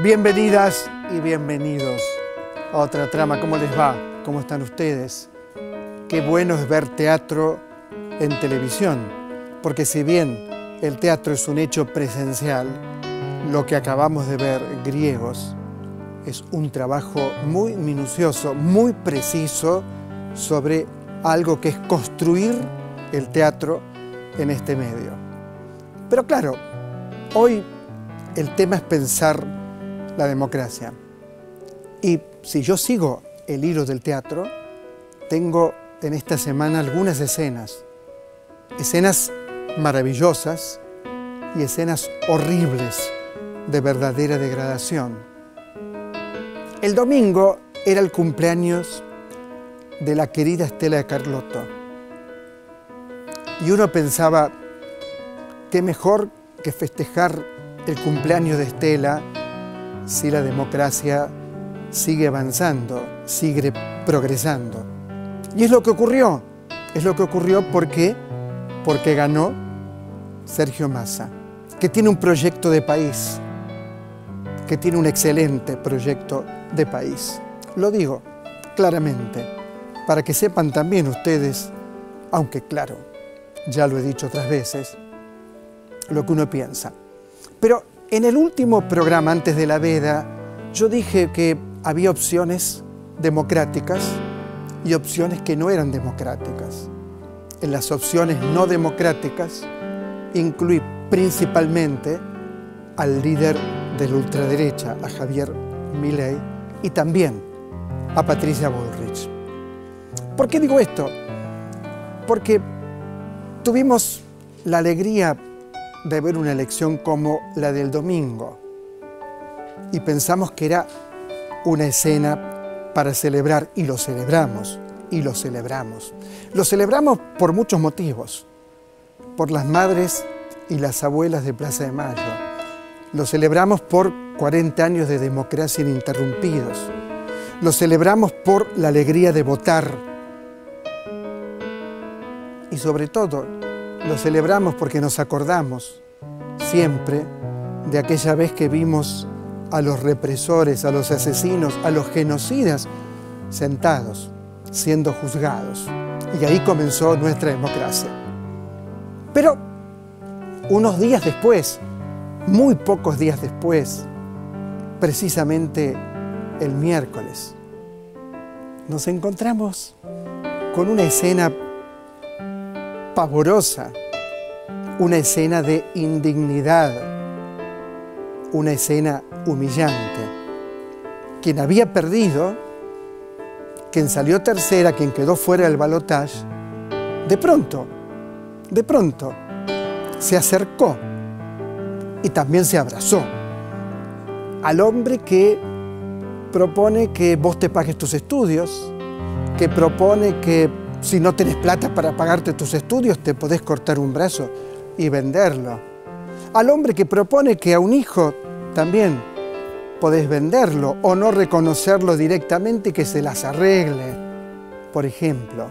Bienvenidas y bienvenidos a otra trama. ¿Cómo les va? ¿Cómo están ustedes? Qué bueno es ver teatro en televisión, porque si bien el teatro es un hecho presencial, lo que acabamos de ver, Griegos, es un trabajo muy minucioso, muy preciso sobre algo que es construir el teatro en este medio. Pero claro, hoy el tema es pensar la democracia. Y si yo sigo el hilo del teatro, tengo en esta semana algunas escenas maravillosas y escenas horribles de verdadera degradación. El domingo era el cumpleaños de la querida Estela de Carlotto. Y uno pensaba, qué mejor que festejar el cumpleaños de Estela si la democracia sigue avanzando, sigue progresando. Y es lo que ocurrió. Es lo que ocurrió porque ganó Sergio Massa, que tiene un proyecto de país, que tiene un excelente proyecto de país. Lo digo claramente, para que sepan también ustedes, aunque claro, ya lo he dicho otras veces, lo que uno piensa. Pero en el último programa, antes de la veda, yo dije que había opciones democráticas y opciones que no eran democráticas. En las opciones no democráticas incluí principalmente al líder de la ultraderecha, a Javier Milei, y también a Patricia Bullrich. ¿Por qué digo esto? Porque tuvimos la alegría de ver una elección como la del domingo y pensamos que era una escena para celebrar, y lo celebramos, y lo celebramos. Lo celebramos por muchos motivos, por las madres y las abuelas de Plaza de Mayo. Lo celebramos por 40 años de democracia ininterrumpidos. Lo celebramos por la alegría de votar. Y sobre todo, lo celebramos porque nos acordamos siempre de aquella vez que vimos a los represores, a los asesinos, a los genocidas sentados, siendo juzgados. Y ahí comenzó nuestra democracia. Pero unos días después, muy pocos días después, precisamente el miércoles, nos encontramos con una escena pavorosa, una escena de indignidad, una escena humillante. Quien había perdido, quien salió tercera, quien quedó fuera del balotaje, de pronto, se acercó y también se abrazó al hombre que propone que vos te pagues tus estudios, que propone que si no tenés plata para pagarte tus estudios, te podés cortar un brazo y venderlo. Al hombre que propone que a un hijo también podés venderlo o no reconocerlo directamente y que se las arregle, por ejemplo.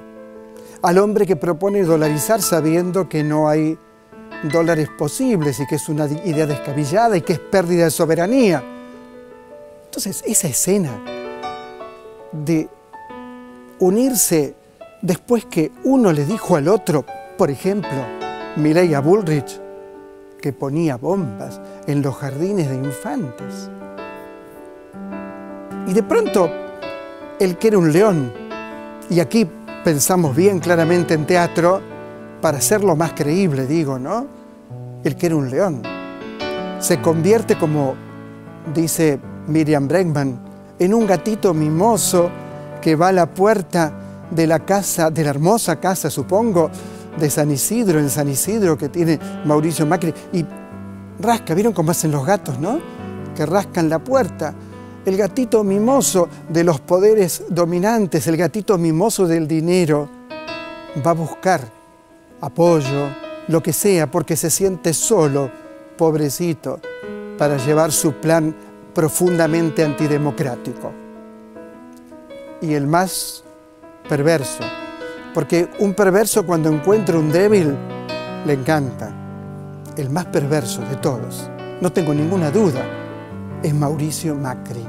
Al hombre que propone dolarizar sabiendo que no hay dólares posibles y que es una idea descabellada y que es pérdida de soberanía. Entonces, esa escena de unirse después que uno le dijo al otro, por ejemplo, Milei a Bullrich, que ponía bombas en los jardines de infantes. Y de pronto, el que era un león, y aquí pensamos bien claramente en teatro, para hacerlo más creíble, digo, ¿no? El que era un león se convierte, como dice Miriam Bregman, en un gatito mimoso que va a la puerta de la casa, de la hermosa casa, supongo, de San Isidro, en San Isidro, que tiene Mauricio Macri, y rasca. ¿Vieron cómo hacen los gatos, no? Que rascan la puerta. El gatito mimoso de los poderes dominantes, el gatito mimoso del dinero, va a buscar apoyo, lo que sea, porque se siente solo, pobrecito, para llevar su plan profundamente antidemocrático. Y el más perverso, porque un perverso cuando encuentra un débil le encanta, el más perverso de todos, no tengo ninguna duda, es Mauricio Macri,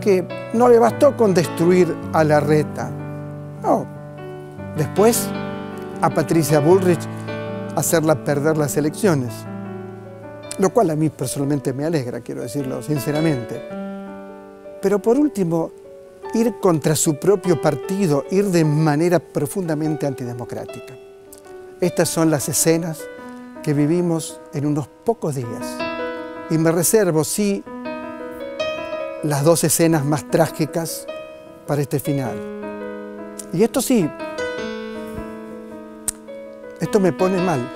que no le bastó con destruir a Larreta. No, después a Patricia Bullrich hacerla perder las elecciones, lo cual a mí personalmente me alegra, quiero decirlo sinceramente. Pero por último, ir contra su propio partido, ir de manera profundamente antidemocrática. Estas son las escenas que vivimos en unos pocos días. Y me reservo, sí, las dos escenas más trágicas para este final. Y esto sí, esto me pone mal,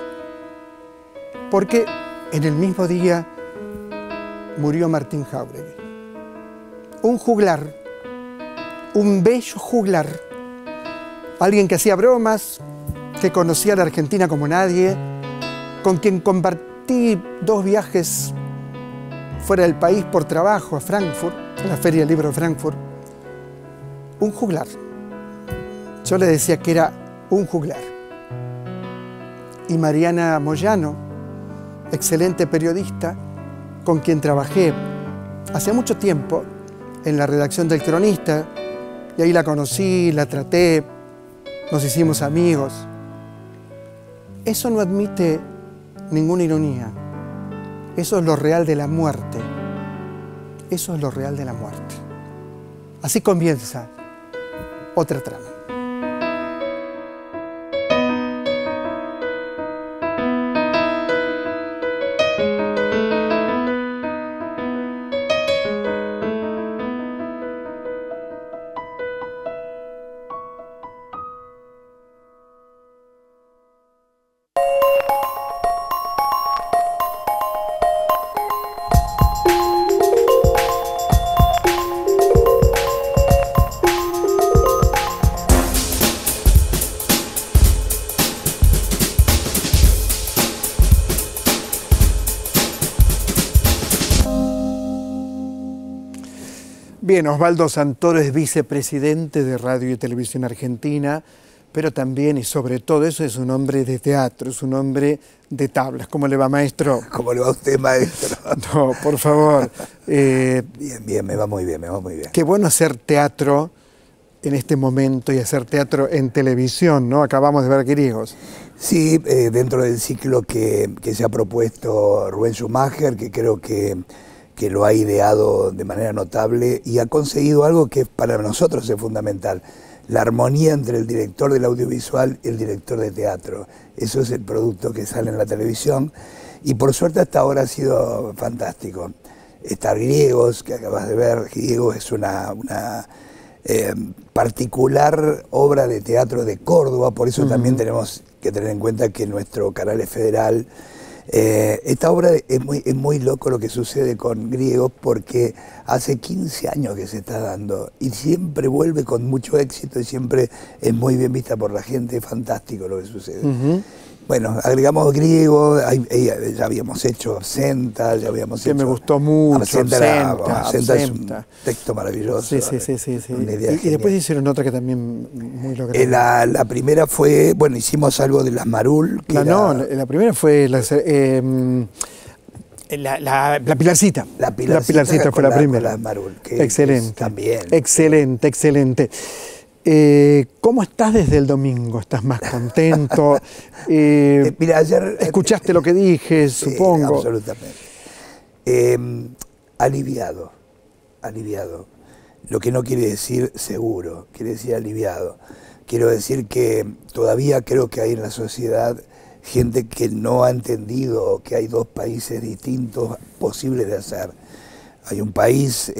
porque en el mismo día murió Martín Jáuregui, un juglar, un bello juglar, alguien que hacía bromas, que conocía a la Argentina como nadie, con quien compartí 2 viajes fuera del país por trabajo a Frankfurt, a la Feria del Libro de Frankfurt. Un juglar. Yo le decía que era un juglar. Y Mariana Moyano, excelente periodista, con quien trabajé hace mucho tiempo en la redacción del Cronista, y ahí la conocí, la traté, nos hicimos amigos. Eso no admite ninguna ironía. Eso es lo real de la muerte. Eso es lo real de la muerte. Así comienza otra trama. Bien, Osvaldo Santoro es vicepresidente de Radio y Televisión Argentina, pero también y sobre todo eso es un hombre de teatro, es un hombre de tablas. ¿Cómo le va, maestro? ¿Cómo le va a usted, maestro? No, por favor. Bien, me va muy bien, me va muy bien. Qué bueno hacer teatro en este momento y hacer teatro en televisión, ¿no? Acabamos de ver Griegos. Sí, dentro del ciclo que se ha propuesto Rubén Schumacher, que creo que lo ha ideado de manera notable y ha conseguido algo que para nosotros es fundamental, la armonía entre el director del audiovisual y el director de teatro. Eso es el producto que sale en la televisión y por suerte hasta ahora ha sido fantástico. Está Griegos, que acabas de ver. Griegos es una particular obra de teatro de Córdoba, por eso también tenemos que tener en cuenta que nuestro canal es federal. Esta obra es muy loco lo que sucede con Griegos, porque hace 15 años que se está dando y siempre vuelve con mucho éxito y siempre es muy bien vista por la gente. Es fantástico lo que sucede. Bueno, agregamos Griegos, ya habíamos hecho Absenta, ya habíamos hecho... Que me gustó mucho, Absenta es un texto maravilloso. Sí. Y después hicieron otra que también muy lograda. La primera fue, bueno, hicimos algo de las Marul. La primera fue la Pilarcita. La Pilarcita fue la primera. Las Marul, excelente. También. Excelente. ¿Cómo estás desde el domingo? ¿Estás más contento? Mira, ayer... ¿Escuchaste lo que dije, supongo? Absolutamente. Aliviado. Lo que no quiere decir seguro, quiere decir aliviado. Quiero decir que todavía creo que hay en la sociedad gente que no ha entendido que hay 2 países distintos posibles de hacer. Hay un país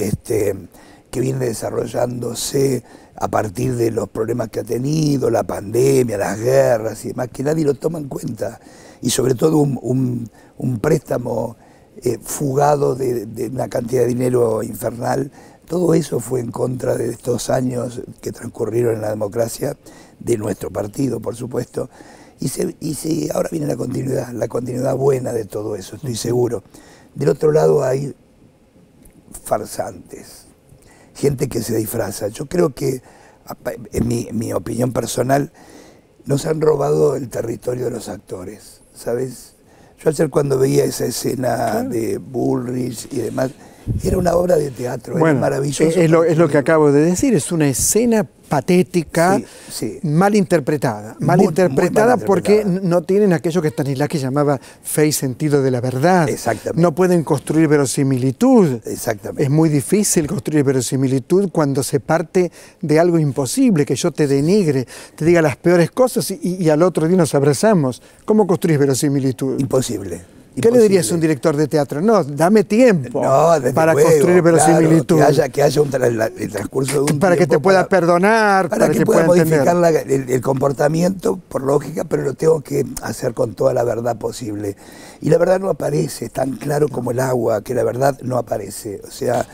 que viene desarrollándose a partir de los problemas que ha tenido, la pandemia, las guerras y demás, que nadie lo toma en cuenta. Y sobre todo un préstamo fugado de una cantidad de dinero infernal. Todo eso fue en contra de estos años que transcurrieron en la democracia, de nuestro partido, por supuesto. Y ahora viene la continuidad buena de todo eso, estoy seguro. Del otro lado hay farsantes, gente que se disfraza. Yo creo que, en mi opinión personal, nos han robado el territorio de los actores, ¿sabes? Yo ayer cuando veía esa escena de Bullrich y demás, Era una obra de teatro, bueno, era maravilloso. Es lo que acabo de decir, es una escena patética, mal interpretada. Mal interpretada porque no tienen aquello que Stanislavski llamaba fe y sentido de la verdad. Exactamente. No pueden construir verosimilitud. Exactamente. Es muy difícil construir verosimilitud cuando se parte de algo imposible, que yo te denigre, te diga las peores cosas y al otro día nos abrazamos. ¿Cómo construís verosimilitud? Imposible. ¿Qué le dirías a un director de teatro? No, dame tiempo para construir verosimilitud. Claro, que haya el transcurso de un para que te pueda perdonar, para que pueda modificar el comportamiento, por lógica, pero lo tengo que hacer con toda la verdad posible. Y la verdad no aparece, es tan claro como el agua, que la verdad no aparece. O sea,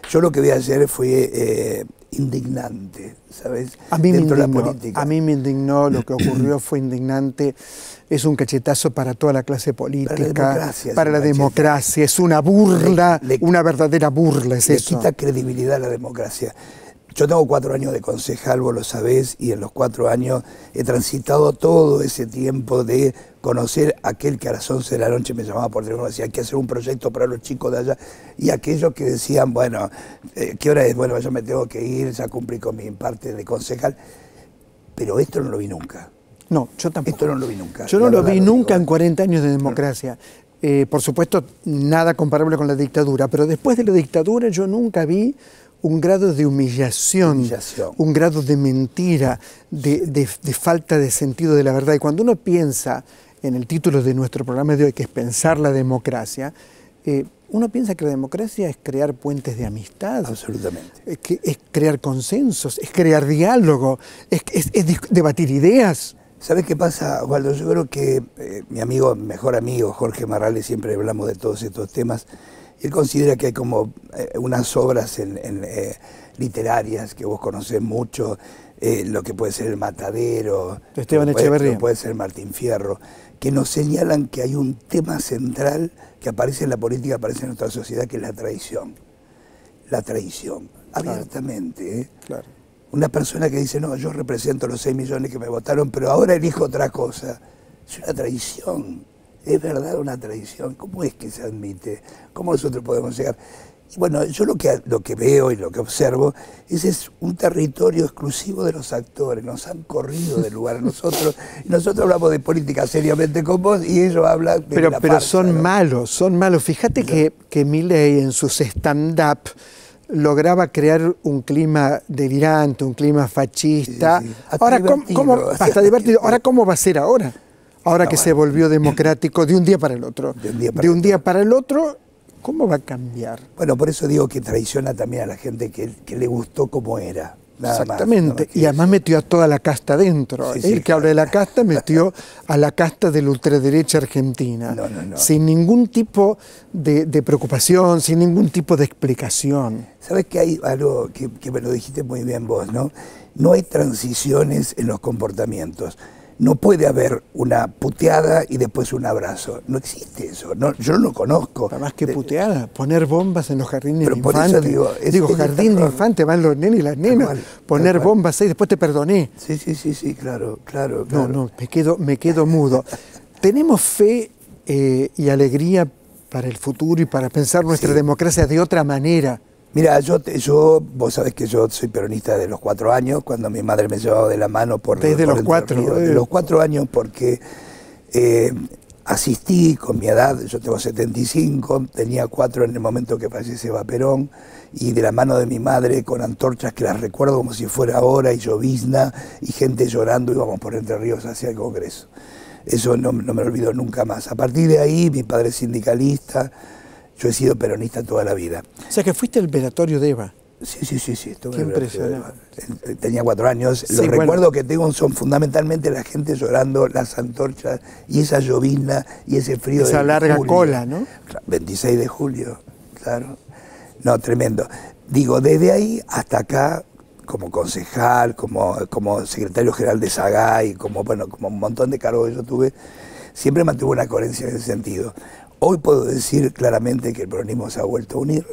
yo lo que vi ayer fue indignante, ¿sabes? A mí me indignó, lo que ocurrió fue indignante. Es un cachetazo para toda la clase política, para la democracia, es una burla, una verdadera burla, es eso. Le quita credibilidad a la democracia. Yo tengo 4 años de concejal, vos lo sabés, y en los 4 años he transitado todo ese tiempo de conocer a aquel que a las 11 de la noche me llamaba por teléfono y decía, hay que hacer un proyecto para los chicos de allá, y aquellos que decían, bueno, ¿qué hora es? Bueno, yo me tengo que ir, ya cumplí con mi parte de concejal, pero esto no lo vi nunca. No, yo tampoco. Esto no lo vi nunca. Yo no lo vi nunca en 40 años de democracia. Por supuesto, nada comparable con la dictadura, pero después de la dictadura yo nunca vi un grado de humillación, un grado de mentira, de falta de sentido de la verdad. Y cuando uno piensa en el título de nuestro programa de hoy, que es Pensar la democracia, uno piensa que la democracia es crear puentes de amistad. Absolutamente. Es crear consensos, es crear diálogo, es debatir ideas. ¿Sabes qué pasa, Waldo? Yo creo que mi mejor amigo, Jorge Marrales, siempre hablamos de todos estos temas. Él considera que hay como unas obras literarias que vos conocés mucho, lo que puede ser El Matadero, Esteban Echeverría, puede ser Martín Fierro, que nos señalan que hay un tema central que aparece en la política, aparece en nuestra sociedad, que es la traición. La traición, abiertamente. Claro. Una persona que dice, no, yo represento los 6 millones que me votaron, pero ahora elijo otra cosa. Es una traición, es verdad una traición. ¿Cómo es que se admite? ¿Cómo nosotros podemos llegar? Y bueno, yo lo que veo y lo que observo es un territorio exclusivo de los actores. Nos han corrido del lugar a nosotros. Y nosotros hablamos de política seriamente con vos y ellos hablan de la pero farsa, son ¿no? malos, son malos. Fíjate que Milei en sus stand-up lograba crear un clima delirante, un clima fascista. Sí. Ahora, hasta divertido. Ahora, ¿cómo va a ser ahora? Ahora que se volvió democrático de un día para el otro. De un día para el otro, ¿cómo va a cambiar? Bueno, por eso digo que traiciona también a la gente que le gustó como era. Exactamente, y además metió a toda la casta dentro. El que habla de la casta metió a la casta de la ultraderecha argentina, sin ningún tipo de preocupación, sin ningún tipo de explicación. ¿Sabes que hay algo que me lo dijiste muy bien vos, ¿no? No hay transiciones en los comportamientos. No puede haber una puteada y después un abrazo. No existe eso. No, yo no lo conozco. Más que puteada, poner bombas en los jardines de infantes. Por eso digo jardín de infantes, van los nenes y las nenas. Poner bombas ahí, después te perdoné. Sí, claro. No, me quedo mudo. Tenemos fe y alegría para el futuro y para pensar nuestra democracia de otra manera. Mira, vos sabés que yo soy peronista de los 4 años, cuando mi madre me llevaba de la mano Desde los 4. De los 4 años, porque asistí con mi edad, yo tengo 75, tenía 4 en el momento que fallece Eva Perón, y de la mano de mi madre con antorchas que las recuerdo como si fuera ahora, y llovizna, y gente llorando, íbamos por Entre Ríos hacia el Congreso. Eso no me lo olvido nunca más. A partir de ahí, mi padre es sindicalista. Yo he sido peronista toda la vida. O sea, que fuiste al velatorio de Eva. Sí. Qué impresionante. Tenía 4 años. Los recuerdos que tengo son fundamentalmente la gente llorando, las antorchas y esa llovizna y ese frío. Esa larga cola, ¿no? 26 de julio, claro. No, tremendo. Digo, desde ahí hasta acá, como concejal, como secretario general de SAGAI, como un montón de cargos que yo tuve, siempre mantuve una coherencia en ese sentido. Hoy puedo decir claramente que el peronismo se ha vuelto a unir,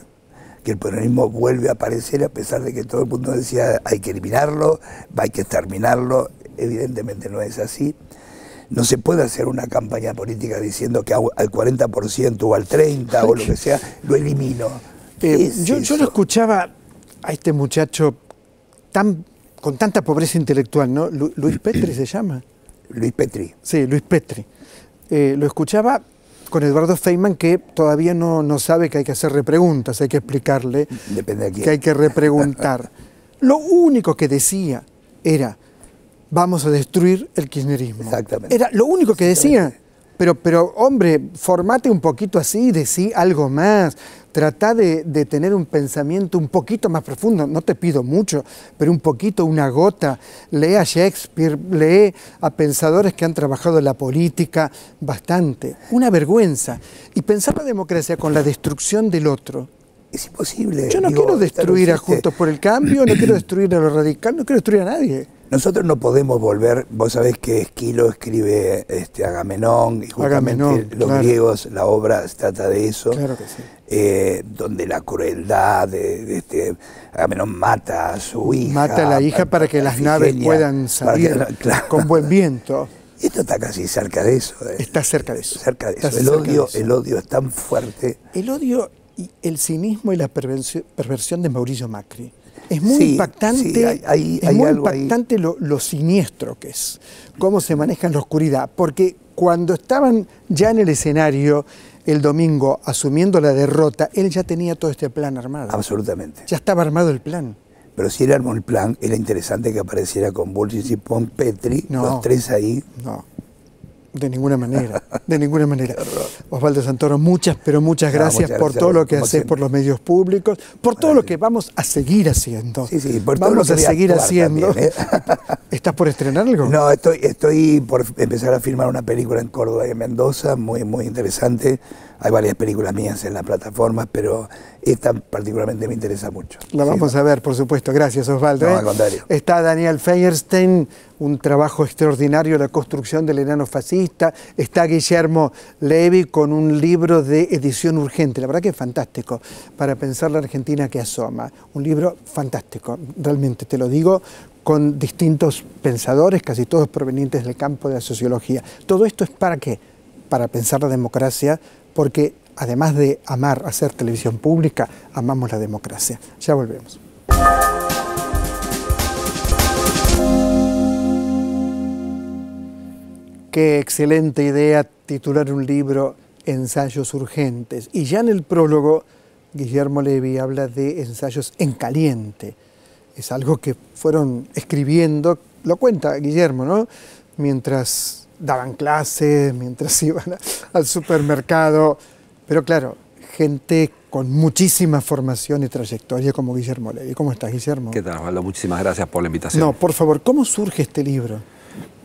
que el peronismo vuelve a aparecer a pesar de que todo el mundo decía hay que eliminarlo, hay que exterminarlo. Evidentemente no es así. No se puede hacer una campaña política diciendo que al 40% o al 30% o lo que sea, lo elimino. Yo lo escuchaba a este muchacho con tanta pobreza intelectual, ¿no? Luis Petri se llama. Luis Petri. Sí, Luis Petri. Lo escuchaba con Eduardo Feynman, que todavía no sabe que hay que hacer repreguntas, hay que explicarle que hay que repreguntar. Lo único que decía era, vamos a destruir el kirchnerismo. Exactamente. Era lo único que decía. Pero hombre, formate un poquito así, decí algo más, tratá de tener un pensamiento un poquito más profundo, no te pido mucho, pero un poquito, una gota, lee a Shakespeare, lee a pensadores que han trabajado en la política bastante, una vergüenza. Y pensar la democracia con la destrucción del otro. Es imposible. Yo no quiero destruir a Juntos por el Cambio, no quiero destruir a los radicales, no quiero destruir a nadie. Nosotros no podemos volver, vos sabés que Esquilo escribe Agamenón, y justamente los griegos, la obra se trata de eso, claro que sí. Donde la crueldad de Agamenón mata a su hija. Mata a la hija para que las naves puedan salir con buen viento. Esto está casi cerca de eso. Está cerca de eso. Cerca de eso. El odio es tan fuerte. El odio, y el cinismo y la perversión de Mauricio Macri. Es muy impactante, es muy impactante lo siniestro que es, cómo se maneja en la oscuridad, porque cuando estaban ya en el escenario el domingo asumiendo la derrota, él ya tenía todo este plan armado. Absolutamente. Ya estaba armado el plan. Pero si él armó el plan, era interesante que apareciera con Bullrich y con Petri, los tres ahí. No. De ninguna manera, de ninguna manera. Osvaldo Santoro, muchas gracias por todo lo que haces por los medios públicos, por todo lo que vamos a seguir haciendo. Sí, por todo vamos lo que a seguir haciendo. También, ¿Estás por estrenar algo? No, estoy por empezar a filmar una película en Córdoba y en Mendoza, muy interesante. Hay varias películas mías en las plataformas, pero esta particularmente me interesa mucho. La vamos a ver, por supuesto. Gracias, Osvaldo. No, al contrario. Está Daniel Feierstein, un trabajo extraordinario, La construcción del enano fascista. Está Guillermo Levi con un libro de edición urgente. La verdad que es fantástico, para pensar la Argentina que asoma. Un libro fantástico, realmente te lo digo, con distintos pensadores, casi todos provenientes del campo de la sociología. Todo esto es ¿para qué? Para pensar la democracia, porque además de amar hacer televisión pública, amamos la democracia. Ya volvemos. Qué excelente idea titular un libro Ensayos urgentes. Y ya en el prólogo, Guillermo Levi habla de ensayos en caliente. Es algo que fueron escribiendo, lo cuenta Guillermo, ¿no? Mientras daban clases, mientras iban al supermercado. Pero claro, gente con muchísima formación y trayectoria como Guillermo Levi. ¿Cómo estás, Guillermo? ¿Qué tal, Osvaldo? Muchísimas gracias por la invitación. No, por favor, ¿cómo surge este libro?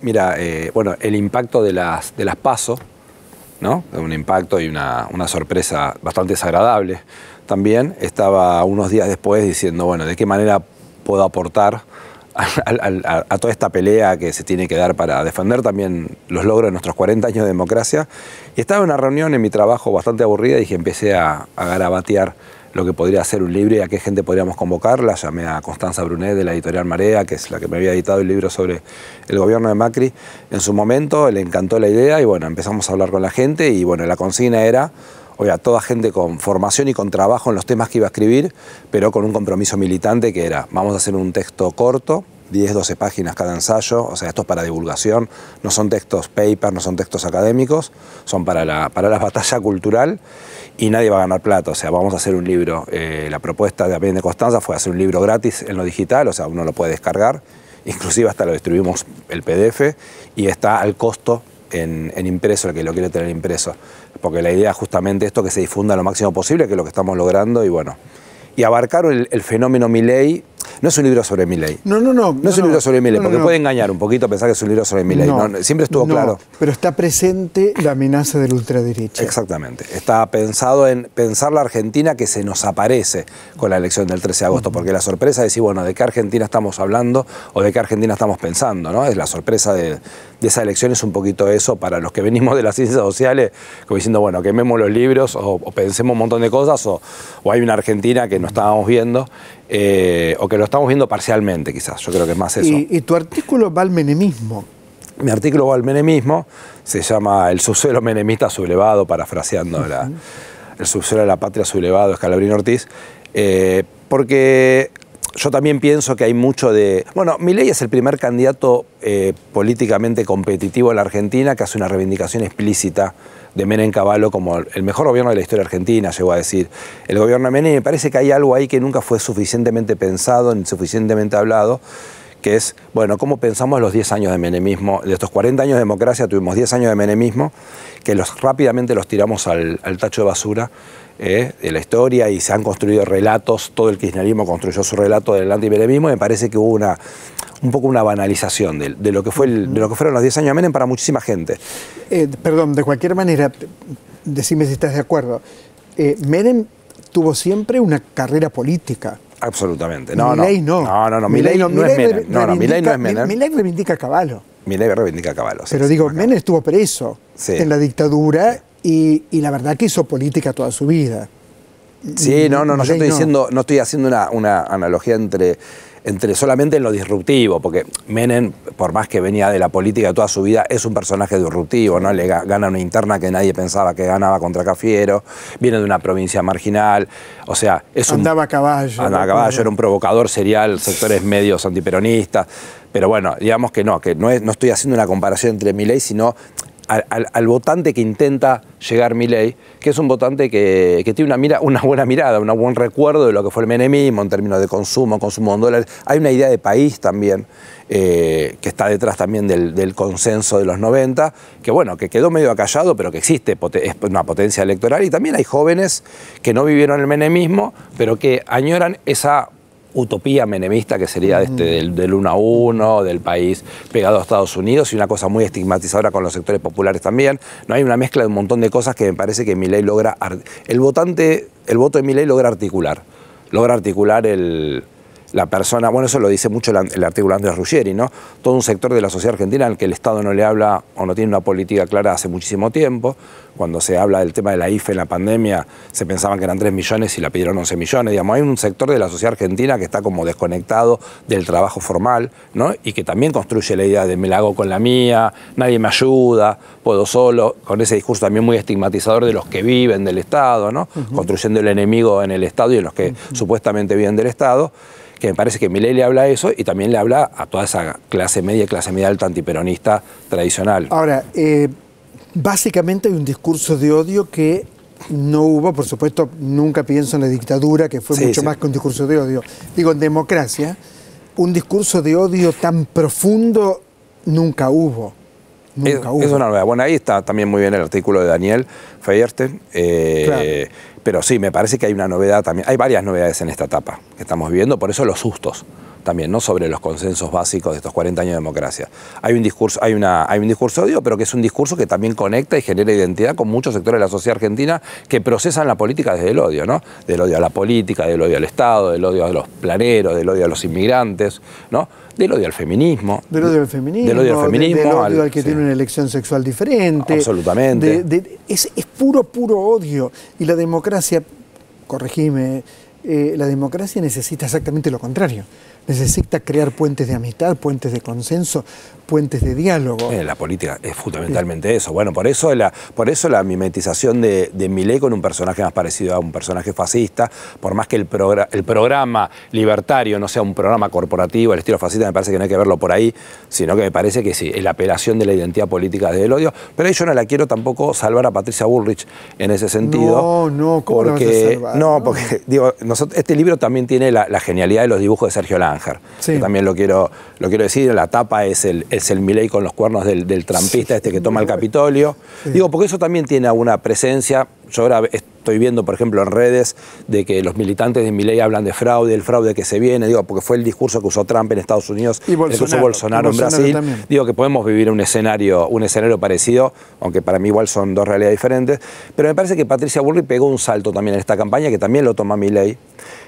Mira, bueno, el impacto de las PASO, ¿no? Un impacto y una sorpresa bastante desagradable. También estaba unos días después diciendo, bueno, ¿de qué manera puedo aportar a toda esta pelea que se tiene que dar para defender también los logros de nuestros 40 años de democracia? Y estaba en una reunión en mi trabajo bastante aburrida y empecé a garabatear lo que podría ser un libro y a qué gente podríamos convocar. La llamé a Constanza Brunet de la editorial Marea, que es la que me había editado el libro sobre el gobierno de Macri. En su momento le encantó la idea y bueno, empezamos a hablar con la gente y bueno, la consigna era, oiga, toda gente con formación y con trabajo en los temas que iba a escribir, pero con un compromiso militante que era, vamos a hacer un texto corto, 10, 12 páginas cada ensayo, o sea, esto es para divulgación, no son textos paper, no son textos académicos, son para la batalla cultural y nadie va a ganar plata, o sea, vamos a hacer un libro. La propuesta también de Constanza fue hacer un libro gratis en lo digital, o sea, uno lo puede descargar, inclusive hasta lo distribuimos el PDF y está al costo en impreso, el que lo quiere tener impreso, porque la idea es justamente esto, que se difunda lo máximo posible, que es lo que estamos logrando y bueno, y abarcar el fenómeno Milei. No es un libro sobre Milei. No es un libro sobre Milei, porque puede engañar un poquito pensar que es un libro sobre Milei. Siempre estuvo claro. Pero está presente la amenaza de la ultraderecha. Exactamente. Está pensado en pensar la Argentina que se nos aparece con la elección del 13 de agosto, porque la sorpresa es decir, bueno, ¿de qué Argentina estamos hablando o de qué Argentina estamos pensando? ¿No? Es la sorpresa de esa elección, es un poquito eso para los que venimos de las ciencias sociales, como diciendo, bueno, quememos los libros o pensemos un montón de cosas o hay una Argentina que no estábamos viendo o que lo estamos viendo parcialmente, quizás. Yo creo que es más eso. Y tu artículo va al menemismo. Mi artículo va al menemismo, se llama El subsuelo menemista sublevado, parafraseando el subsuelo de la patria sublevado, Scalabrini Ortiz, porque yo también pienso que hay mucho de... Bueno, Milei es el primer candidato políticamente competitivo en la Argentina que hace una reivindicación explícita de Menem Cavallo como el mejor gobierno de la historia argentina, llegó a decir el gobierno de Menem, y me parece que hay algo ahí que nunca fue suficientemente pensado ni suficientemente hablado, que es, bueno, cómo pensamos los 10 años de menemismo. De estos 40 años de democracia tuvimos 10 años de menemismo, que rápidamente los tiramos al tacho de basura de la historia, y se han construido relatos, todo el kirchnerismo construyó su relato del antimenemismo, y me parece que hubo un poco una banalización de lo que fueron los 10 años de Menem para muchísima gente. Perdón, de cualquier manera, decime si estás de acuerdo, Menem tuvo siempre una carrera política. Absolutamente. Milei no. Milei no es Menem. Milei no es Menem. Milei reivindica a Cavallo. Milei reivindica a Cavallo. Pero digo, Menem estuvo preso en la dictadura y la verdad que hizo política toda su vida. Sí, yo estoy diciendo, no estoy haciendo una analogía entre solamente en lo disruptivo, porque Menem, por más que venía de la política toda su vida, es un personaje disruptivo, ¿no? Le gana una interna que nadie pensaba que ganaba contra Cafiero, viene de una provincia marginal, o sea, andaba a caballo. Andaba a caballo, era un provocador serial, sectores medios antiperonistas, pero bueno, digamos que no estoy haciendo una comparación entre Milei, sino al votante que intenta llegar Milei, que es un votante que tiene una buena mirada, un buen recuerdo de lo que fue el menemismo en términos de consumo en dólares. Hay una idea de país también que está detrás también del consenso de los 90, que bueno, que quedó medio acallado, pero que existe, es una potencia electoral, y también hay jóvenes que no vivieron el menemismo, pero que añoran esa utopía menemista que sería del 1 a 1, del país pegado a Estados Unidos, y una cosa muy estigmatizadora con los sectores populares también. No hay una mezcla de un montón de cosas que me parece que Milei logra... El voto de Milei logra articular la persona, bueno, eso lo dice mucho el artículo de Andrés Ruggieri, ¿no? Todo un sector de la sociedad argentina al que el Estado no le habla o no tiene una política clara hace muchísimo tiempo. Cuando se habla del tema de la IFE en la pandemia, se pensaban que eran 3 millones y la pidieron 11 millones. Digamos, hay un sector de la sociedad argentina que está como desconectado del trabajo formal, ¿no? Y que también construye la idea de me la hago con la mía, nadie me ayuda, puedo solo, con ese discurso también muy estigmatizador de los que viven del Estado, ¿no? Construyendo el enemigo en el Estado y en los que supuestamente viven del Estado, que me parece que Milei le habla a eso y también le habla a toda esa clase media alta antiperonista tradicional. Ahora, básicamente hay un discurso de odio que no hubo, por supuesto, nunca pienso en la dictadura, que fue mucho más que un discurso de odio. Digo, en democracia, un discurso de odio tan profundo nunca hubo. Es una novedad. Bueno, ahí está también muy bien el artículo de Daniel Feyerstein. Claro. Pero sí, me parece que hay una novedad también. Hay varias novedades en esta etapa que estamos viviendo, por eso los sustos también, ¿no? Sobre los consensos básicos de estos 40 años de democracia. Hay un discurso de odio, pero que es un discurso que también conecta y genera identidad con muchos sectores de la sociedad argentina que procesan la política desde el odio, ¿no? Del odio a la política, del odio al Estado, del odio a los planeros, del odio a los inmigrantes, ¿no? Del odio al feminismo. Del odio al feminismo. Del odio al feminismo. Del odio al que tiene una elección sexual diferente. Absolutamente. Es puro odio. Y la democracia, corregime, la democracia necesita exactamente lo contrario. Necesita crear puentes de amistad, puentes de consenso, puentes de diálogo. La política es fundamentalmente eso. Bueno, por eso la mimetización de Milei con un personaje más parecido a un personaje fascista, por más que el programa libertario no sea un programa corporativo, el estilo fascista, me parece que no hay que verlo por ahí, sino que me parece que sí, es la apelación de la identidad política desde el odio. Pero ahí yo no la quiero tampoco salvar a Patricia Bullrich en ese sentido. No, ¿cómo porque, la vas a salvar? No, porque digo, este libro también tiene la genialidad de los dibujos de Sergio Langer. Sí. Que también lo quiero decir, la tapa es el Milei con los cuernos del trampista que toma el Capitolio. Sí. Digo, porque eso también tiene alguna presencia. Yo ahora estoy viendo, por ejemplo, en redes de que los militantes de Milei hablan de fraude, el fraude que se viene, digo, porque fue el discurso que usó Trump en Estados Unidos, el que usó Bolsonaro en Brasil. También. Digo que podemos vivir un escenario parecido, aunque para mí igual son dos realidades diferentes. Pero me parece que Patricia Bullrich pegó un salto también en esta campaña, que también lo toma Milei,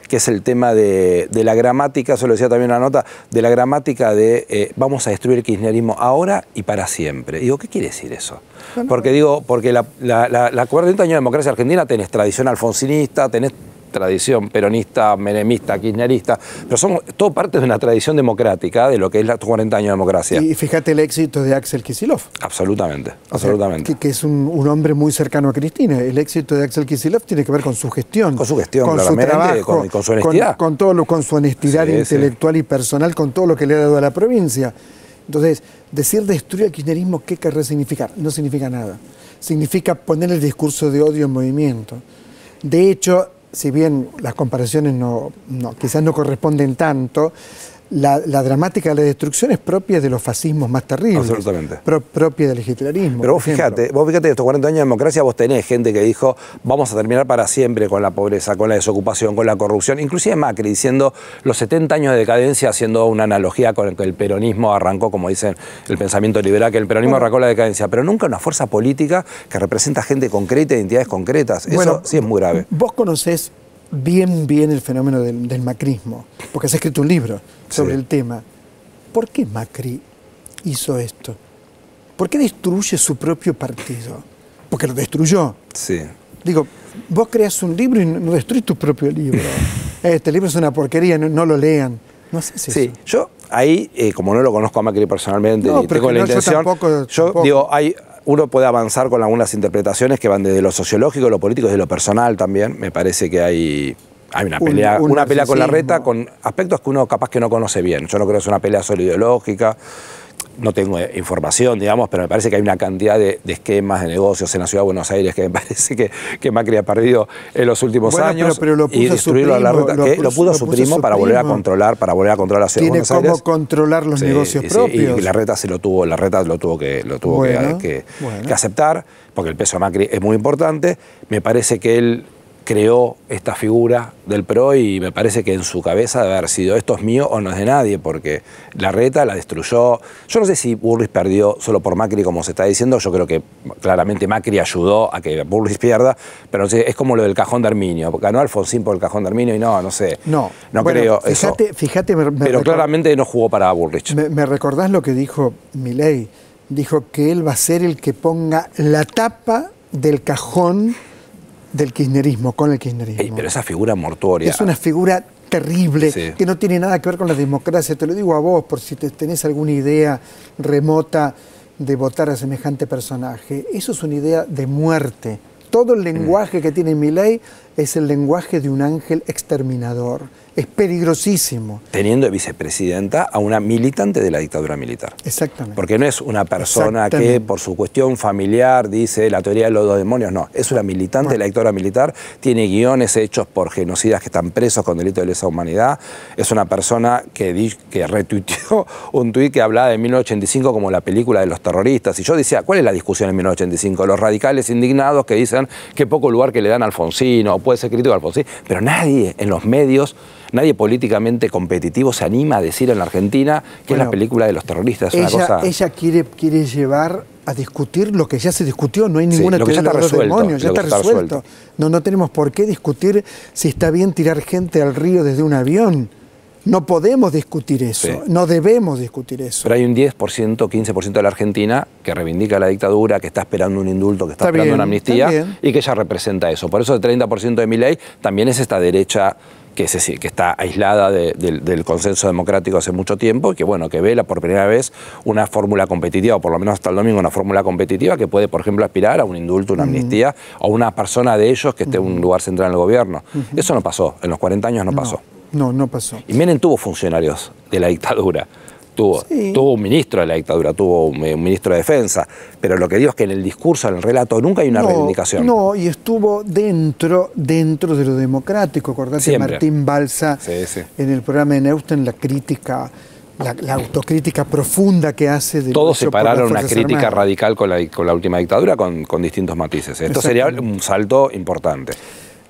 que es el tema de la gramática, eso lo decía también una nota, de la gramática de vamos a destruir el kirchnerismo ahora y para siempre. Digo, ¿qué quiere decir eso? Porque la 40 años de democracia argentina tenés tradición alfonsinista, tenés tradición peronista, menemista, kirchnerista, pero somos todo parte de una tradición democrática, de lo que es los 40 años de democracia. Y fíjate el éxito de Axel Kicillof. Absolutamente, O sea, absolutamente. que es un hombre muy cercano a Cristina. El éxito de Axel Kicillof tiene que ver con su gestión. Con su gestión, con claramente, su trabajo, con su honestidad. Con su honestidad Sí, intelectual y personal, con todo lo que le ha dado a la provincia. Entonces, decir destruir el kirchnerismo, ¿qué querrá significar? No significa nada. Significa poner el discurso de odio en movimiento. De hecho, si bien las comparaciones quizás no corresponden tanto, la dramática de la destrucción es propia de los fascismos más terribles. Absolutamente. Propia del hitlerismo. Pero vos fíjate, de estos 40 años de democracia, vos tenés gente que dijo, vamos a terminar para siempre con la pobreza, con la desocupación, con la corrupción, inclusive Macri diciendo los 70 años de decadencia, haciendo una analogía con que el peronismo arrancó, como dicen el pensamiento liberal, que el peronismo arrancó la decadencia, pero nunca una fuerza política que representa gente concreta, identidades concretas. Eso sí es muy grave. Vos conocés bien el fenómeno del macrismo, porque has escrito un libro sobre el tema. ¿Por qué Macri hizo esto? ¿Por qué destruye su propio partido? Porque lo destruyó. Sí. Digo, vos creas un libro y no destruyes tu propio libro. Este libro es una porquería, no lo lean. No sé si sí, yo ahí, como no lo conozco a Macri personalmente, no, ni tengo la intención, yo tampoco. Digo, uno puede avanzar con algunas interpretaciones que van desde lo sociológico, lo político, desde lo personal también. Me parece que hay una pelea, una pelea con Larreta, con aspectos que uno capaz que no conoce bien. Yo no creo que es una pelea solo ideológica. No tengo información, digamos, pero me parece que hay una cantidad de esquemas, de negocios en la Ciudad de Buenos Aires que me parece que Macri ha perdido en los últimos años. Pero lo puso y destruirlo a Larreta, lo puso a su primo para volver a controlar la Ciudad de Buenos Aires. Tiene cómo controlar los negocios propios. Y Larreta lo tuvo que aceptar, porque el peso de Macri es muy importante. Me parece que él creó esta figura del PRO y me parece que en su cabeza debe haber sido esto es mío o no es de nadie, porque Larreta la destruyó. Yo no sé si Bullrich perdió solo por Macri, como se está diciendo. Yo creo que claramente Macri ayudó a que Bullrich pierda, pero no sé, es como lo del cajón de Herminio. Ganó Alfonsín por el cajón de Herminio y no sé. No creo eso. Fíjate, pero claramente no jugó para Bullrich. ¿Me recordás lo que dijo Milei? Dijo que él va a ser el que ponga la tapa del cajón del kirchnerismo, con el kirchnerismo. Pero esa figura mortuoria. Es una figura terrible, que no tiene nada que ver con la democracia. Te lo digo a vos, por si tenés alguna idea remota de votar a semejante personaje. Eso es una idea de muerte. Todo el lenguaje que tiene Milei es el lenguaje de un ángel exterminador. Es peligrosísimo. Teniendo de vicepresidenta a una militante de la dictadura militar. Exactamente. Porque no es una persona que por su cuestión familiar dice la teoría de los dos demonios, no. Es una militante de la dictadura militar, tiene guiones hechos por genocidas que están presos con delito de lesa humanidad. Es una persona que retuiteó un tuit que hablaba de 1985 como la película de los terroristas. Y yo decía, ¿cuál es la discusión en 1985? Los radicales indignados que dicen qué poco lugar que le dan a Alfonsín, o puede ser crítico a Alfonsín, pero nadie en los medios, nadie políticamente competitivo se anima a decir en la Argentina que es la película de los terroristas. Ella quiere llevar a discutir lo que ya se discutió, no hay ninguna teoría de los demonios, ya está resuelto. No tenemos por qué discutir si está bien tirar gente al río desde un avión. No podemos discutir eso, no debemos discutir eso. Pero hay un 10%, 15% de la Argentina que reivindica la dictadura, que está esperando un indulto, que está esperando una amnistía y que ella representa eso. Por eso el 30% de Milei también es esta derecha que está aislada del consenso democrático hace mucho tiempo y que vela por primera vez una fórmula competitiva, o por lo menos hasta el domingo una fórmula competitiva que puede, por ejemplo, aspirar a un indulto, una amnistía, o una persona de ellos que esté en un lugar central en el gobierno. Eso no pasó, en los 40 años no pasó. No pasó. Y Menem tuvo funcionarios de la dictadura. Tuvo un ministro de la dictadura, tuvo un ministro de defensa, pero lo que digo es que en el discurso, en el relato, nunca hay una reivindicación. No, y estuvo dentro de lo democrático. Acordate de Martín Balsa en el programa de Neustadt, la crítica, la autocrítica profunda que hace de todos separaron una crítica radical con la última dictadura con distintos matices. Esto sería un salto importante.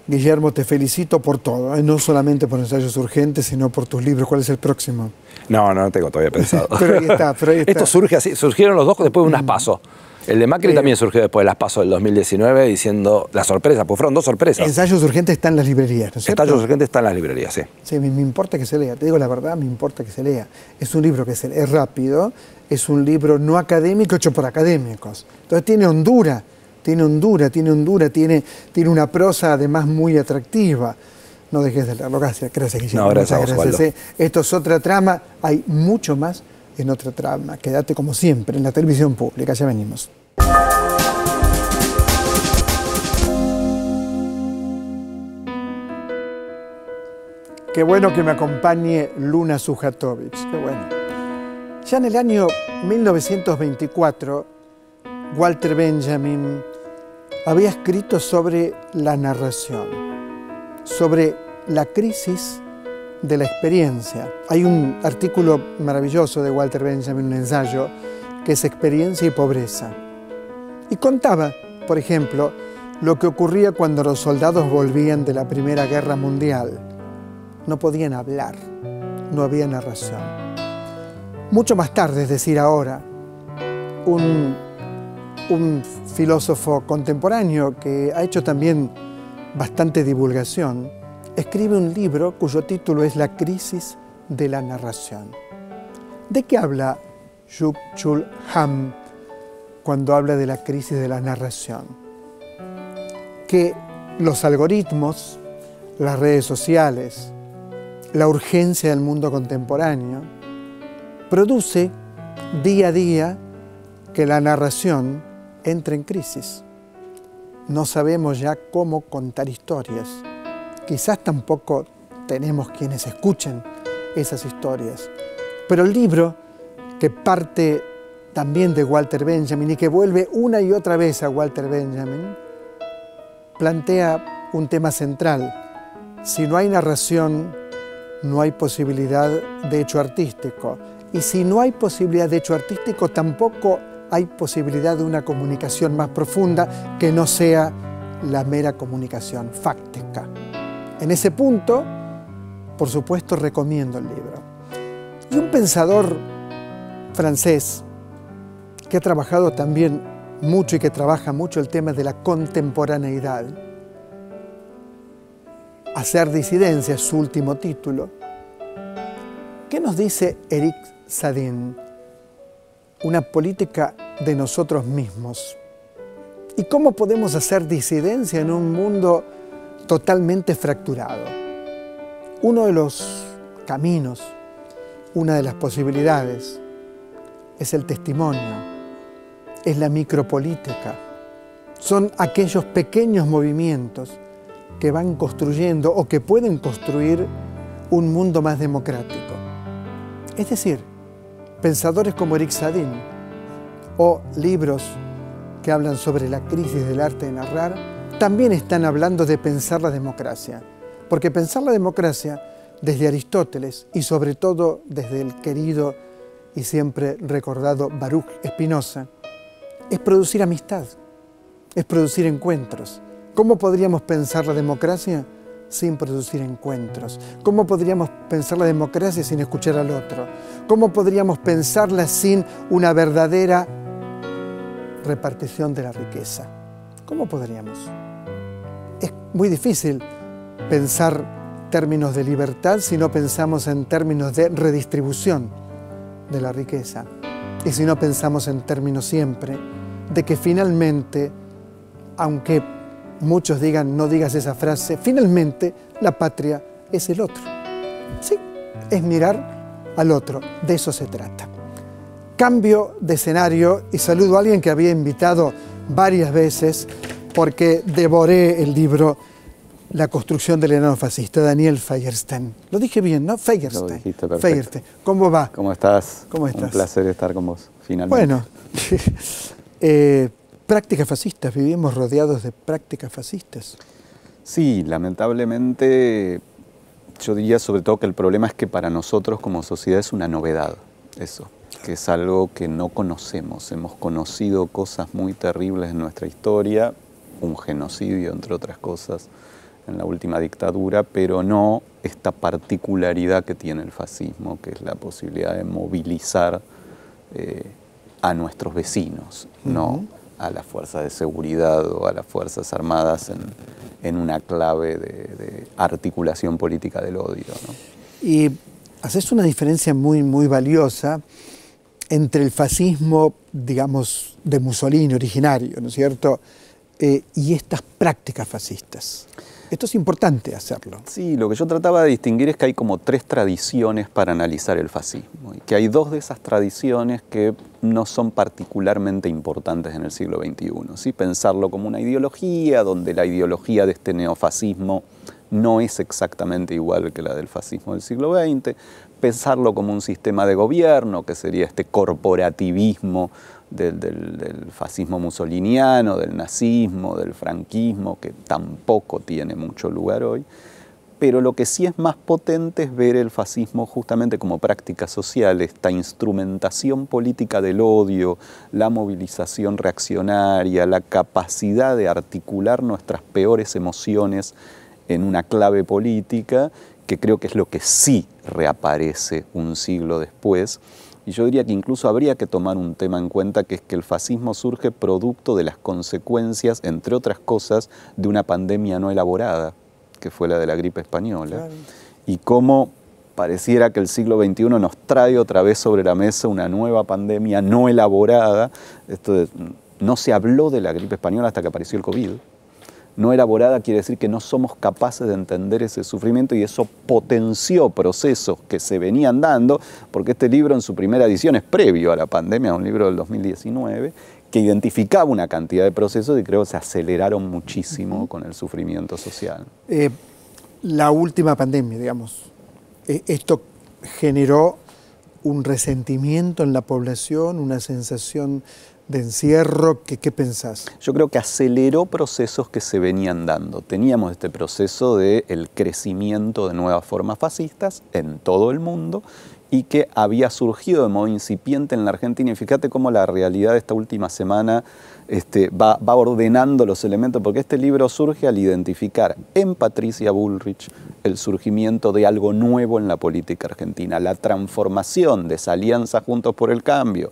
Guillermo, te felicito por todo, no solamente por Ensayos Urgentes, sino por tus libros. ¿Cuál es el próximo? No tengo todavía pensado. pero ahí está. Esto surge así, surgieron los dos después de unas PASO. El de Macri también surgió después de las PASO del 2019 diciendo la sorpresa, pues fueron dos sorpresas. Ensayos Urgentes están en las librerías, ¿no es cierto? Ensayos Urgentes están en las librerías, sí. Sí, me importa que se lea, te digo la verdad, me importa que se lea. Es un libro que es rápido, es un libro no académico hecho por académicos. Entonces tiene hondura, tiene una prosa además muy atractiva. no dejes de leerlo. Gracias, Guillermo. No, gracias, muchas gracias. Esto es Otra Trama, hay mucho más en Otra Trama. Quédate como siempre en la televisión pública, ya venimos. Qué bueno que me acompañe Luna Sujatovich, qué bueno. Ya en el año 1924, Walter Benjamin había escrito sobre la narración, sobre la crisis de la experiencia. Hay un artículo maravilloso de Walter Benjamin, un ensayo, que es Experiencia y Pobreza. Y contaba, por ejemplo, lo que ocurría cuando los soldados volvían de la Primera Guerra Mundial. No podían hablar, no había narración. Mucho más tarde, es decir, ahora, un filósofo contemporáneo que ha hecho también bastante divulgación, escribe un libro cuyo título es La crisis de la narración. ¿De qué habla Byung-Chul Han cuando habla de la crisis de la narración? Que los algoritmos, las redes sociales, la urgencia del mundo contemporáneo, produce día a día que la narración entre en crisis. No sabemos ya cómo contar historias. Quizás tampoco tenemos quienes escuchen esas historias. Pero el libro, que parte también de Walter Benjamin y que vuelve una y otra vez a Walter Benjamin, plantea un tema central. Si no hay narración, no hay posibilidad de hecho artístico. Y si no hay posibilidad de hecho artístico, tampoco hay posibilidad de una comunicación más profunda que no sea la mera comunicación fáctica. En ese punto, por supuesto, recomiendo el libro. Y un pensador francés que ha trabajado también mucho y que trabaja mucho el tema de la contemporaneidad, Hacer disidencia es su último título. ¿Qué nos dice Eric Sadin? Una política de nosotros mismos. ¿Y cómo podemos hacer disidencia en un mundo totalmente fracturado? Uno de los caminos, una de las posibilidades, es el testimonio, es la micropolítica. Son aquellos pequeños movimientos que van construyendo o que pueden construir un mundo más democrático. Es decir, pensadores como Eric Sadin o libros que hablan sobre la crisis del arte de narrar, también están hablando de pensar la democracia. Porque pensar la democracia desde Aristóteles y sobre todo desde el querido y siempre recordado Baruch Spinoza, es producir amistad, es producir encuentros. ¿Cómo podríamos pensar la democracia sin producir encuentros? ¿Cómo podríamos pensar la democracia sin escuchar al otro? ¿Cómo podríamos pensarla sin una verdadera repartición de la riqueza? ¿Cómo podríamos? Es muy difícil pensar términos de libertad si no pensamos en términos de redistribución de la riqueza y si no pensamos en términos siempre de que finalmente, aunque muchos digan, no digas esa frase, finalmente la patria es el otro. Sí, es mirar al otro, de eso se trata. Cambio de escenario y saludo a alguien que había invitado varias veces porque devoré el libro La construcción del enano fascista, Daniel Feierstein. Lo dije bien, ¿no? Feierstein. Lo dijiste perfecto. Feierstein. ¿Cómo va? ¿Cómo estás? ¿Cómo estás? Un placer estar con vos, finalmente. Bueno, prácticas fascistas, vivimos rodeados de prácticas fascistas. Sí, lamentablemente yo diría sobre todo que el problema es que para nosotros como sociedad es una novedad, eso, que es algo que no conocemos. Hemos conocido cosas muy terribles en nuestra historia, un genocidio entre otras cosas en la última dictadura, pero no esta particularidad que tiene el fascismo, que es la posibilidad de movilizar a nuestros vecinos, no a las fuerzas de seguridad o a las fuerzas armadas en una clave de articulación política del odio, ¿no? Y haces una diferencia muy, muy valiosa entre el fascismo, digamos, de Mussolini originario, ¿no es cierto?, y estas prácticas fascistas. Esto es importante hacerlo. Sí, lo que yo trataba de distinguir es que hay como 3 tradiciones para analizar el fascismo, y que hay 2 de esas tradiciones que no son particularmente importantes en el siglo XXI. ¿Sí? Pensarlo como una ideología, donde la ideología de este neofascismo no es exactamente igual que la del fascismo del siglo XX, pensarlo como un sistema de gobierno, que sería este corporativismo del fascismo mussoliniano, del nazismo, del franquismo, que tampoco tiene mucho lugar hoy. Pero lo que sí es más potente es ver el fascismo justamente como práctica social, esta instrumentación política del odio, la movilización reaccionaria, la capacidad de articular nuestras peores emociones en una clave política, que creo que es lo que sí reaparece un siglo después. Y yo diría que incluso habría que tomar un tema en cuenta, que es que el fascismo surge producto de las consecuencias, entre otras cosas, de una pandemia no elaborada, que fue la de la gripe española. Claro. Y cómo pareciera que el siglo XXI nos trae otra vez sobre la mesa una nueva pandemia no elaborada. No se habló de la gripe española hasta que apareció el COVID. No elaborada quiere decir que no somos capaces de entender ese sufrimiento, y eso potenció procesos que se venían dando, porque este libro en su primera edición es previo a la pandemia, es un libro del 2019, que identificaba una cantidad de procesos y creo que se aceleraron muchísimo con el sufrimiento social. La última pandemia, digamos, esto generó un resentimiento en la población, una sensación de encierro. ¿Qué pensás? Yo creo que aceleró procesos que se venían dando. Teníamos este proceso del crecimiento de nuevas formas fascistas en todo el mundo, y que había surgido de modo incipiente en la Argentina. Y fíjate cómo la realidad de esta última semana va ordenando los elementos, porque este libro surge al identificar en Patricia Bullrich el surgimiento de algo nuevo en la política argentina, la transformación de esa alianza Juntos por el Cambio,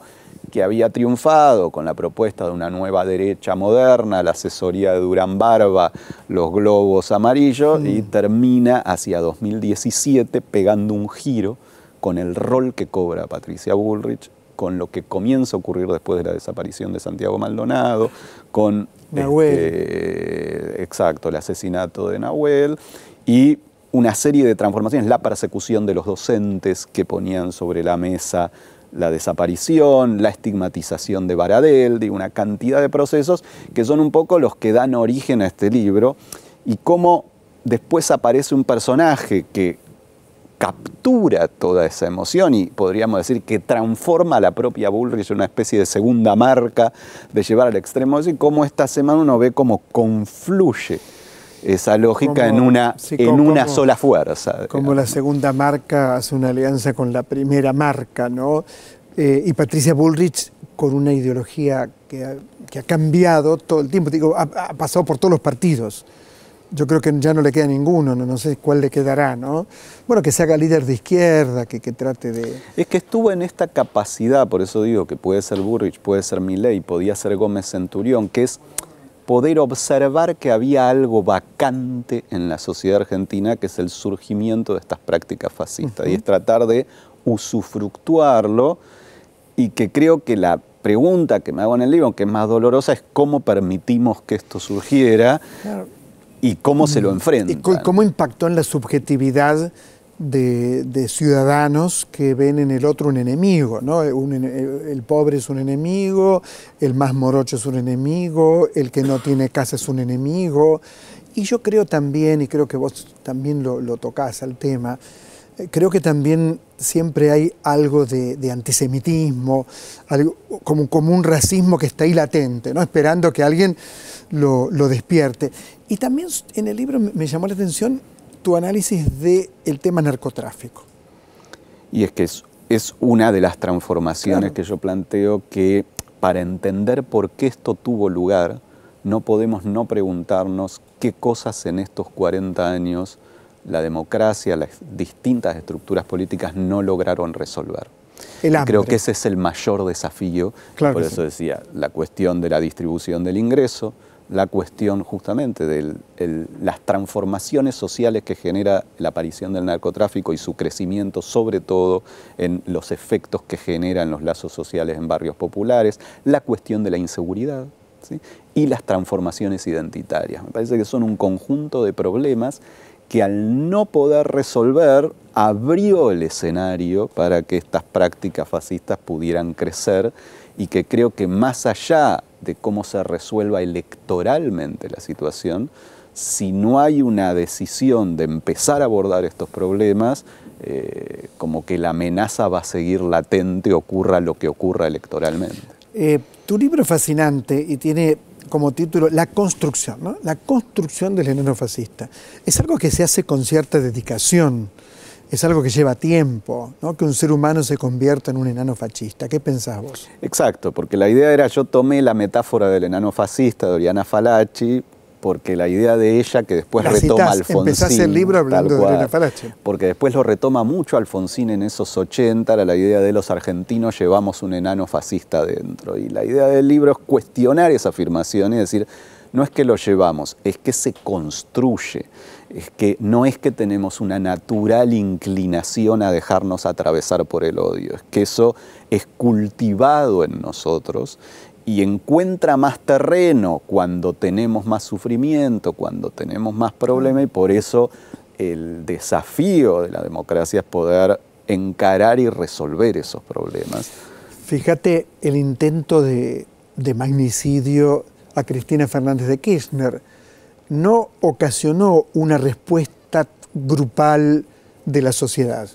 que había triunfado con la propuesta de una nueva derecha moderna, la asesoría de Durán Barba, los globos amarillos, y termina hacia 2017 pegando un giro con el rol que cobra Patricia Bullrich, con lo que comienza a ocurrir después de la desaparición de Santiago Maldonado, con exacto, el asesinato de Nahuel, y una serie de transformaciones, la persecución de los docentes que ponían sobre la mesa la desaparición, la estigmatización de Baradel, de una cantidad de procesos que son un poco los que dan origen a este libro, y cómo después aparece un personaje que captura toda esa emoción y podríamos decir que transforma a la propia Bullrich en una especie de segunda marca de llevar al extremo, y cómo esta semana uno ve cómo confluye esa lógica en una sola fuerza. Como la segunda marca hace una alianza con la primera marca, ¿no? Y Patricia Bullrich con una ideología que ha cambiado todo el tiempo. Digo, ha pasado por todos los partidos. Yo creo que ya no le queda ninguno, no sé cuál le quedará, ¿no? Bueno, que se haga líder de izquierda, que trate de... Es que estuvo en esta capacidad, por eso digo que puede ser Bullrich, puede ser Milei, podía ser Gómez Centurión, que es poder observar que había algo vacante en la sociedad argentina, que es el surgimiento de estas prácticas fascistas, y es tratar de usufructuarlo, y que creo que la pregunta que me hago en el libro, que es más dolorosa, es cómo permitimos que esto surgiera. Claro. Y cómo se lo enfrentan. ¿Y cómo impactó en la subjetividad de ciudadanos que ven en el otro un enemigo, ¿no? El pobre es un enemigo, el más morocho es un enemigo, el que no tiene casa es un enemigo. Y yo creo también, y creo que vos también lo tocás al tema, creo que también siempre hay algo de antisemitismo, algo, como un racismo que está ahí latente, ¿no? Esperando que alguien lo despierte. Y también en el libro me llamó la atención tu análisis del tema narcotráfico. Y es que es una de las transformaciones que yo planteo, que para entender por qué esto tuvo lugar, no podemos no preguntarnos qué cosas en estos 40 años la democracia, las distintas estructuras políticas no lograron resolver. Creo que ese es el mayor desafío. Por eso decía, la cuestión de la distribución del ingreso, la cuestión justamente de las transformaciones sociales que genera la aparición del narcotráfico y su crecimiento, sobre todo en los efectos que generan los lazos sociales en barrios populares, la cuestión de la inseguridad, ¿sí? Y las transformaciones identitarias. Me parece que son un conjunto de problemas que al no poder resolver abrió el escenario para que estas prácticas fascistas pudieran crecer y que creo que más allá de cómo se resuelva electoralmente la situación, si no hay una decisión de empezar a abordar estos problemas, como que la amenaza va a seguir latente, ocurra lo que ocurra electoralmente. Tu libro es fascinante y tiene como título La construcción, ¿no? La construcción del enano fascista. Es algo que se hace con cierta dedicación, es algo que lleva tiempo, ¿no? Que un ser humano se convierta en un enano fascista. ¿Qué pensás vos? Exacto, porque la idea era, yo tomé la metáfora del enano fascista de Oriana Fallaci, porque la idea de ella, que después retoma Alfonsín. Empezás el libro hablando de Oriana Fallaci. Porque después lo retoma mucho Alfonsín en esos 80, era la idea de los argentinos llevamos un enano fascista adentro. Y la idea del libro es cuestionar esa afirmación y decir, no es que lo llevamos, es que se construye. Es que no es que tenemos una natural inclinación a dejarnos atravesar por el odio, es que eso es cultivado en nosotros y encuentra más terreno cuando tenemos más sufrimiento, cuando tenemos más problemas, y por eso el desafío de la democracia es poder encarar y resolver esos problemas. Fíjate el intento de magnicidio a Cristina Fernández de Kirchner. No ocasionó una respuesta grupal de la sociedad.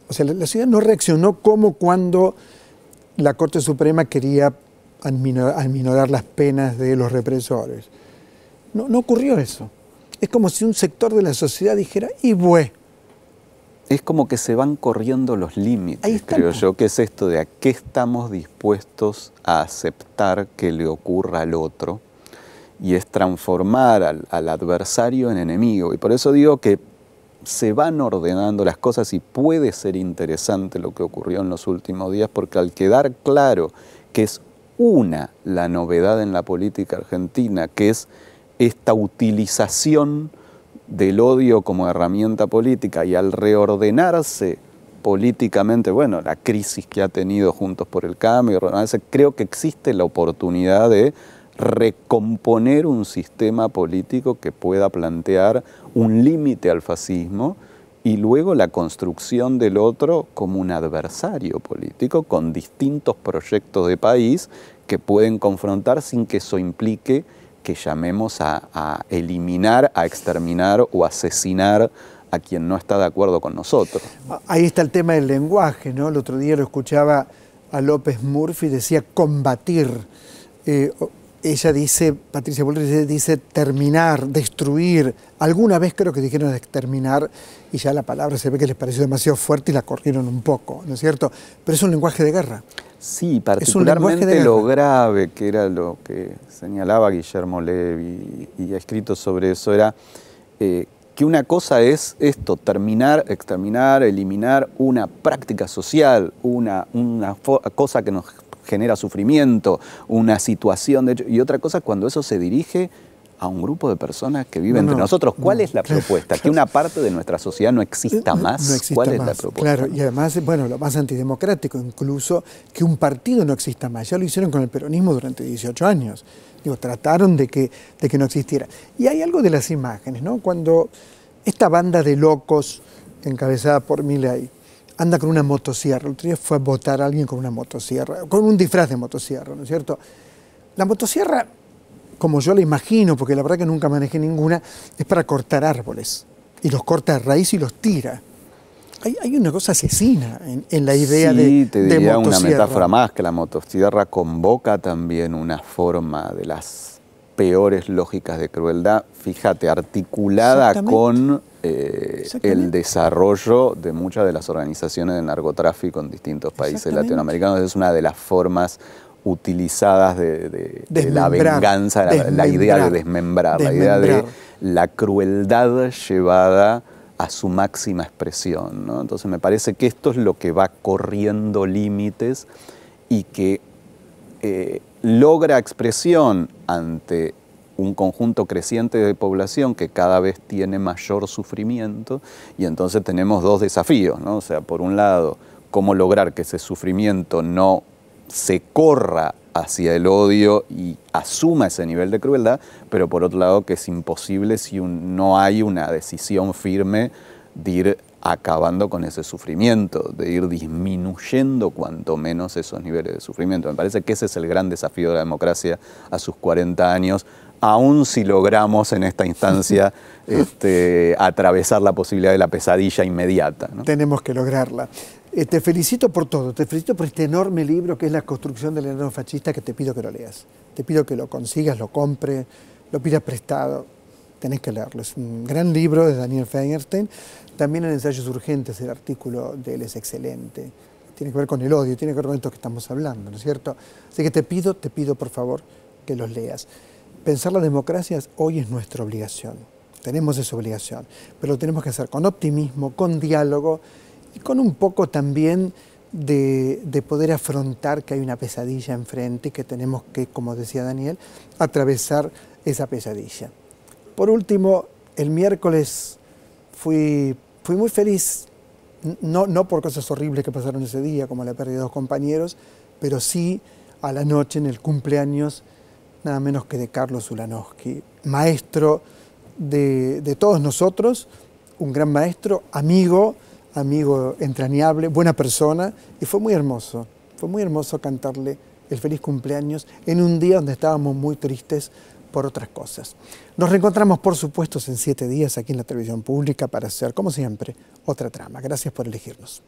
O sea, la sociedad no reaccionó como cuando la Corte Suprema quería aminorar las penas de los represores. No ocurrió eso. Es como si un sector de la sociedad dijera, y bueno. Es como que se van corriendo los límites, creo yo, que es esto de a qué estamos dispuestos a aceptar que le ocurra al otro, y es transformar al adversario en enemigo. Y por eso digo que se van ordenando las cosas y puede ser interesante lo que ocurrió en los últimos días, porque al quedar claro que es la novedad en la política argentina, que es esta utilización del odio como herramienta política, y al reordenarse políticamente, bueno, la crisis que ha tenido Juntos por el Cambio, creo que existe la oportunidad de recomponer un sistema político que pueda plantear un límite al fascismo y luego la construcción del otro como un adversario político con distintos proyectos de país que pueden confrontar sin que eso implique que llamemos a eliminar, a exterminar o asesinar a quien no está de acuerdo con nosotros. Ahí está el tema del lenguaje, ¿no? El otro día lo escuchaba a López Murphy, decía combatir. Ella dice, Patricia Bullrich dice terminar, destruir. Alguna vez creo que dijeron exterminar y ya la palabra se ve que les pareció demasiado fuerte y la corrieron un poco, ¿no es cierto? Pero es un lenguaje de guerra. Sí, particularmente lo grave, que era lo que señalaba Guillermo Levi y ha escrito sobre eso, era que una cosa es esto, terminar, exterminar, eliminar una práctica social, una cosa que nos genera sufrimiento, una situación de hecho, y otra cosa cuando eso se dirige a un grupo de personas que viven entre nosotros. ¿Cuál es la propuesta? ¿Que una parte de nuestra sociedad no exista más? No exista ¿Cuál más, es la propuesta? Claro, y además, bueno, lo más antidemocrático incluso, que un partido no exista más. Ya lo hicieron con el peronismo durante 18 años. Digo, trataron de que no existiera. Y hay algo de las imágenes, ¿no? Cuando esta banda de locos, encabezada por Milei, anda con una motosierra. El otro día fue a votar a alguien con una motosierra, con un disfraz de motosierra, ¿no es cierto? La motosierra, como yo la imagino, porque la verdad que nunca manejé ninguna, es para cortar árboles. Y los corta de raíz y los tira. Hay una cosa asesina en la idea de motosierra. Sí, te diría una metáfora más, que la motosierra convoca también una forma de las peores lógicas de crueldad, fíjate, articulada con el desarrollo de muchas de las organizaciones de narcotráfico en distintos países latinoamericanos. Es una de las formas utilizadas de la venganza, la idea de desmembrar, la idea de la crueldad llevada a su máxima expresión, ¿no? Entonces me parece que esto es lo que va corriendo límites y que logra expresión ante un conjunto creciente de población que cada vez tiene mayor sufrimiento, y entonces tenemos dos desafíos, ¿no? O sea, por un lado, cómo lograr que ese sufrimiento no se corra hacia el odio y asuma ese nivel de crueldad, pero por otro lado que es imposible si no hay una decisión firme de ir acabando con ese sufrimiento, de ir disminuyendo cuanto menos esos niveles de sufrimiento. Me parece que ese es el gran desafío de la democracia a sus 40 años, aun si logramos en esta instancia atravesar la posibilidad de la pesadilla inmediata, ¿no? Tenemos que lograrla. Te felicito por todo, te felicito por este enorme libro que es La construcción del neofascista, que te pido que lo leas. Te pido que lo consigas, lo compres, lo pidas prestado. Tenés que leerlo. Es un gran libro de Daniel Feinstein. También en Ensayos Urgentes el artículo de él es excelente. Tiene que ver con el odio, tiene que ver con esto que estamos hablando, ¿no es cierto? Así que te pido por favor que los leas. Pensar la democracia hoy es nuestra obligación. Tenemos esa obligación, pero lo tenemos que hacer con optimismo, con diálogo y con un poco también de poder afrontar que hay una pesadilla enfrente y que tenemos que, como decía Daniel, atravesar esa pesadilla. Por último, el miércoles fui muy feliz, no por cosas horribles que pasaron ese día, como la pérdida de 2 compañeros, pero sí a la noche en el cumpleaños, nada menos que de Carlos Ulanowski, maestro de todos nosotros, un gran maestro, amigo entrañable, buena persona, y fue muy hermoso cantarle el feliz cumpleaños en un día donde estábamos muy tristes por otras cosas. Nos reencontramos, por supuesto, en 7 días aquí en la televisión pública para hacer, como siempre, otra trama. Gracias por elegirnos.